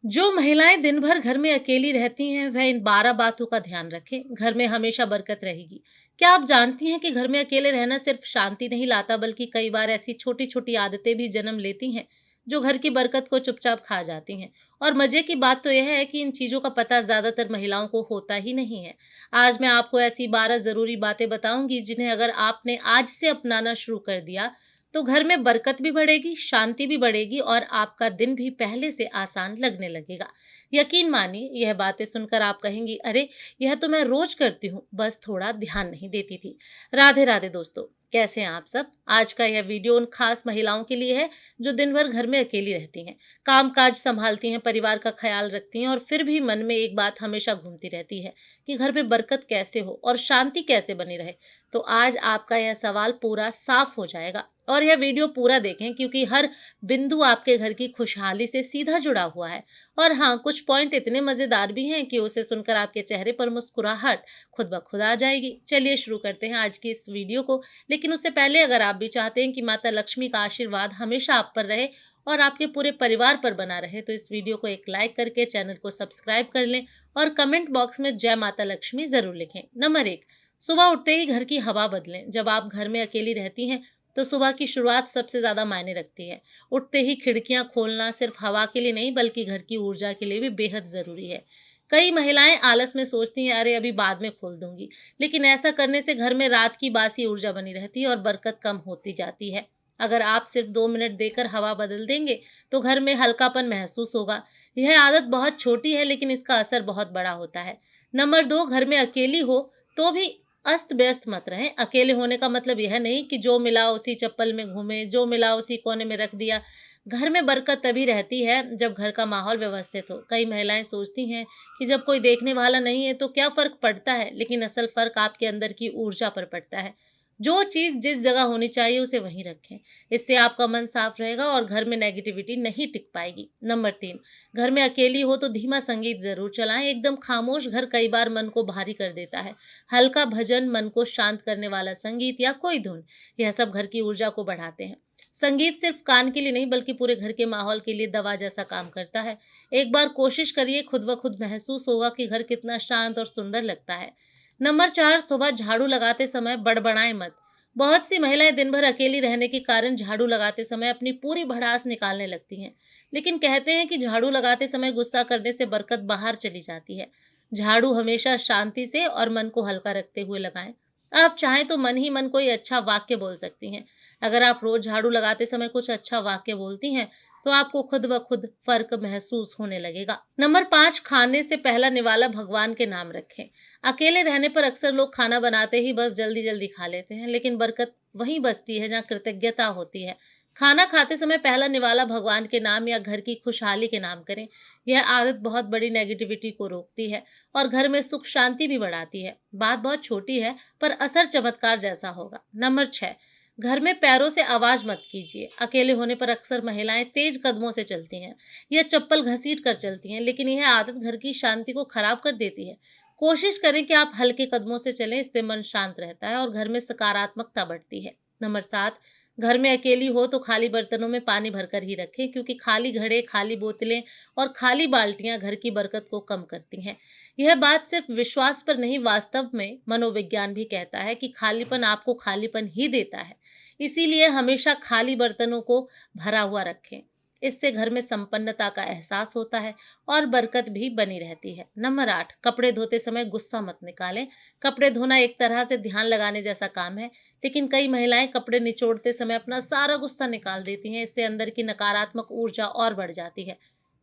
जो महिलाएं दिन भर घर में अकेली रहती हैं वह इन 12 बातों का ध्यान रखें, घर में हमेशा बरकत रहेगी। क्या आप जानती हैं कि घर में अकेले रहना सिर्फ शांति नहीं लाता बल्कि कई बार ऐसी छोटी छोटी आदतें भी जन्म लेती हैं जो घर की बरकत को चुपचाप खा जाती हैं। और मजे की बात तो यह है कि इन चीजों का पता ज्यादातर महिलाओं को होता ही नहीं है। आज मैं आपको ऐसी 12 जरूरी बातें बताऊंगी जिन्हें अगर आपने आज से अपनाना शुरू कर दिया तो घर में बरकत भी बढ़ेगी, शांति भी बढ़ेगी और आपका दिन भी पहले से आसान लगने लगेगा। यकीन मानिए, यह बातें सुनकर आप कहेंगी, अरे यह तो मैं रोज करती हूँ, बस थोड़ा ध्यान नहीं देती थी। राधे राधे दोस्तों, कैसे हैं आप सब? आज का यह वीडियो उन खास महिलाओं के लिए है जो दिन भर घर में अकेली रहती हैं, काम काज संभालती हैं, परिवार का ख्याल रखती हैं और फिर भी मन में एक बात हमेशा घूमती रहती है कि घर में बरकत कैसे हो और शांति कैसे बनी रहे। तो आज आपका यह सवाल पूरा साफ हो जाएगा और यह वीडियो पूरा देखें क्योंकि हर बिंदु आपके घर की खुशहाली से सीधा जुड़ा हुआ है। और हाँ, कुछ पॉइंट इतने मजेदार भी हैं कि उसे सुनकर आपके चेहरे पर मुस्कुराहट खुद ब खुद आ जाएगी। चलिए शुरू करते हैं आज की इस वीडियो को। लेकिन उससे पहले अगर आप भी चाहते हैं कि माता लक्ष्मी का आशीर्वाद हमेशा आप पर रहे और आपके पूरे परिवार पर बना रहे तो इस वीडियो को एक लाइक करके चैनल को सब्सक्राइब कर लें और कमेंट बॉक्स में जय माता लक्ष्मी जरूर लिखें। नंबर 1, सुबह उठते ही घर की हवा बदलें। जब आप घर में अकेली रहती हैं तो सुबह की शुरुआत सबसे ज्यादा मायने रखती है। उठते ही खिड़कियां खोलना सिर्फ हवा के लिए नहीं बल्कि घर की ऊर्जा के लिए भी बेहद जरूरी है। कई महिलाएं आलस में सोचती हैं, अरे अभी बाद में खोल दूंगी, लेकिन ऐसा करने से घर में रात की बासी ऊर्जा बनी रहती है और बरकत कम होती जाती है। अगर आप सिर्फ 2 मिनट देकर हवा बदल देंगे तो घर में हल्कापन महसूस होगा। यह आदत बहुत छोटी है लेकिन इसका असर बहुत बड़ा होता है। नंबर 2, घर में अकेली हो तो भी अस्त व्यस्त मत रहें। अकेले होने का मतलब यह नहीं कि जो मिला उसी चप्पल में घूमे, जो मिला उसी कोने में रख दिया। घर में बरकत तभी रहती है जब घर का माहौल व्यवस्थित हो। कई महिलाएं सोचती हैं कि जब कोई देखने वाला नहीं है तो क्या फर्क पड़ता है, लेकिन असल फर्क आपके अंदर की ऊर्जा पर पड़ता है। जो चीज जिस जगह होनी चाहिए उसे वहीं रखें। इससे आपका मन साफ रहेगा और घर में नेगेटिविटी नहीं टिक पाएगी। नंबर 3, घर में अकेली हो तो धीमा संगीत जरूर चलाएं। एकदम खामोश घर कई बार मन को भारी कर देता है। हल्का भजन, मन को शांत करने वाला संगीत या कोई धुन, यह सब घर की ऊर्जा को बढ़ाते हैं। संगीत सिर्फ कान के लिए नहीं बल्कि पूरे घर के माहौल के लिए दवा जैसा काम करता है। एक बार कोशिश करिए, खुद ब खुद महसूस होगा कि घर कितना शांत और सुंदर लगता है। नंबर 4, सुबह झाड़ू लगाते समय बड़बड़ाएं मत। बहुत सी महिलाएं दिन भर अकेली रहने के कारण झाड़ू लगाते समय अपनी पूरी भड़ास निकालने लगती हैं, लेकिन कहते हैं कि झाड़ू लगाते समय गुस्सा करने से बरकत बाहर चली जाती है। झाड़ू हमेशा शांति से और मन को हल्का रखते हुए लगाएं। आप चाहें तो मन ही मन कोई अच्छा वाक्य बोल सकती हैं। अगर आप रोज झाड़ू लगाते समय कुछ अच्छा वाक्य बोलती हैं तो आपको खुद ब खुद फर्क महसूस होने लगेगा। नंबर 5, खाने से पहला निवाला भगवान के नाम रखें। अकेले रहने पर अक्सर लोग खाना बनाते ही बस जल्दी जल्दी खा लेते हैं, लेकिन बरकत वहीं बसती है जहाँ कृतज्ञता होती है। खाना खाते समय पहला निवाला भगवान के नाम या घर की खुशहाली के नाम करें। यह आदत बहुत बड़ी नेगेटिविटी को रोकती है और घर में सुख शांति भी बढ़ाती है। बात बहुत छोटी है पर असर चमत्कार जैसा होगा। नंबर 6, घर में पैरों से आवाज मत कीजिए। अकेले होने पर अक्सर महिलाएं तेज कदमों से चलती हैं या चप्पल घसीट कर चलती हैं, लेकिन यह आदत घर की शांति को खराब कर देती है। कोशिश करें कि आप हल्के कदमों से चलें, इससे मन शांत रहता है और घर में सकारात्मकता बढ़ती है। नंबर 7, घर में अकेली हो तो खाली बर्तनों में पानी भरकर ही रखें क्योंकि खाली घड़े, खाली बोतलें और खाली बाल्टियां घर की बरकत को कम करती हैं। यह बात सिर्फ विश्वास पर नहीं, वास्तव में मनोविज्ञान भी कहता है कि खालीपन आपको खालीपन ही देता है। इसीलिए हमेशा खाली बर्तनों को भरा हुआ रखें। इससे घर में संपन्नता का एहसास होता है और बरकत भी बनी रहती है। नंबर 8, कपड़े धोते समय गुस्सा मत निकालें। कपड़े धोना एक तरह से ध्यान लगाने जैसा काम है, लेकिन कई महिलाएं कपड़े निचोड़ते समय अपना सारा गुस्सा निकाल देती हैं। इससे अंदर की नकारात्मक ऊर्जा और बढ़ जाती है।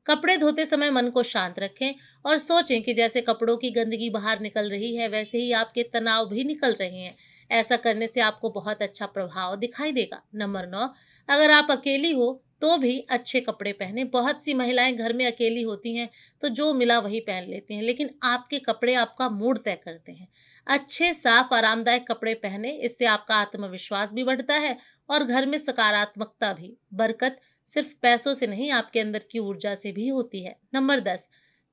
कपड़े धोते समय मन को शांत रखें और सोचें कि जैसे कपड़ों की गंदगी बाहर निकल रही है वैसे ही आपके तनाव भी निकल रहे हैं। ऐसा करने से आपको बहुत अच्छा प्रभाव दिखाई देगा। नंबर 9, अगर आप अकेली हो तो भी अच्छे कपड़े पहने। बहुत सी महिलाएं घर में अकेली होती हैं तो जो मिला वही पहन लेती हैं, लेकिन आपके कपड़े आपका मूड तय करते हैं। अच्छे साफ आरामदायक कपड़े पहने, इससे आपका आत्मविश्वास भी बढ़ता है और घर में सकारात्मकता भी। बरकत सिर्फ पैसों से नहीं, आपके अंदर की ऊर्जा से भी होती है। नंबर 10,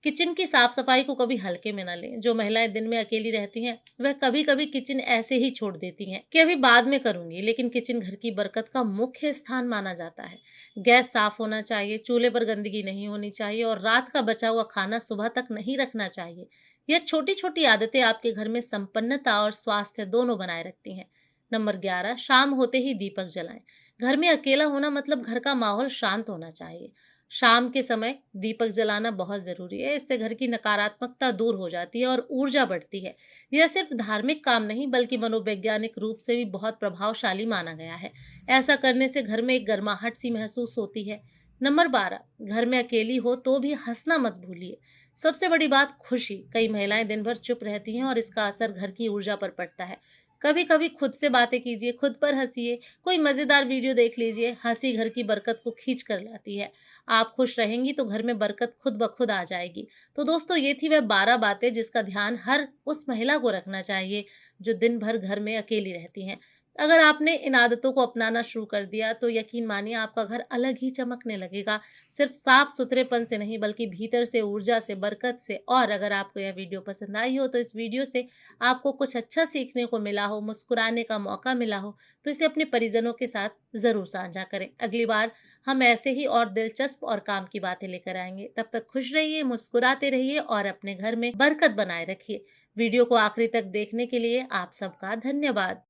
किचन की साफ-सफाई को कभी हल्के में ना लें। जो महिलाएँ दिन में अकेली रहती हैं, वह कभी-कभी किचन ऐसे ही छोड़ देती हैं कि अभी बाद में करूँगी, लेकिन किचन घर की बरकत का मुख्य स्थान माना जाता है। गैस साफ होना चाहिए, चूल्हे पर गंदगी नहीं होनी चाहिए और रात का बचा हुआ खाना सुबह तक नहीं रखना चाहिए। यह छोटी-छोटी आदतें आपके घर में संपन्नता और स्वास्थ्य दोनों बनाए रखती हैं। नंबर 11, शाम होते ही दीपक जलाएँ। घर में अकेला होना मतलब घर का माहौल शांत होना चाहिए। शाम के समय दीपक जलाना बहुत ज़रूरी है। इससे घर की नकारात्मकता दूर हो जाती है और ऊर्जा बढ़ती है। यह सिर्फ धार्मिक काम नहीं बल्कि मनोवैज्ञानिक रूप से भी बहुत प्रभावशाली माना गया है। ऐसा करने से घर में एक गर्माहट सी महसूस होती है। नंबर 12, घर में अकेली हो तो भी हंसना मत भूलिए। सबसे बड़ी बात खुशी। कई महिलाएं दिन भर चुप रहती हैं और इसका असर घर की ऊर्जा पर पड़ता है। कभी कभी खुद से बातें कीजिए, खुद पर हंसिए, कोई मजेदार वीडियो देख लीजिए। हंसी घर की बरकत को खींच कर लाती है। आप खुश रहेंगी तो घर में बरकत खुद ब खुद आ जाएगी। तो दोस्तों, ये थी वह 12 बातें जिसका ध्यान हर उस महिला को रखना चाहिए जो दिन भर घर में अकेली रहती हैं। अगर आपने इन आदतों को अपनाना शुरू कर दिया तो यकीन मानिए आपका घर अलग ही चमकने लगेगा। सिर्फ साफ-सुथरेपन से नहीं बल्कि भीतर से, ऊर्जा से, बरकत से। और अगर आपको यह वीडियो पसंद आई हो तो इस वीडियो से आपको कुछ अच्छा सीखने को मिला हो, मुस्कुराने का मौका मिला हो, तो इसे अपने परिजनों के साथ ज़रूर साझा करें। अगली बार हम ऐसे ही और दिलचस्प और काम की बातें लेकर आएंगे। तब तक खुश रहिए, मुस्कुराते रहिए और अपने घर में बरकत बनाए रखिए। वीडियो को आखिरी तक देखने के लिए आप सबका धन्यवाद।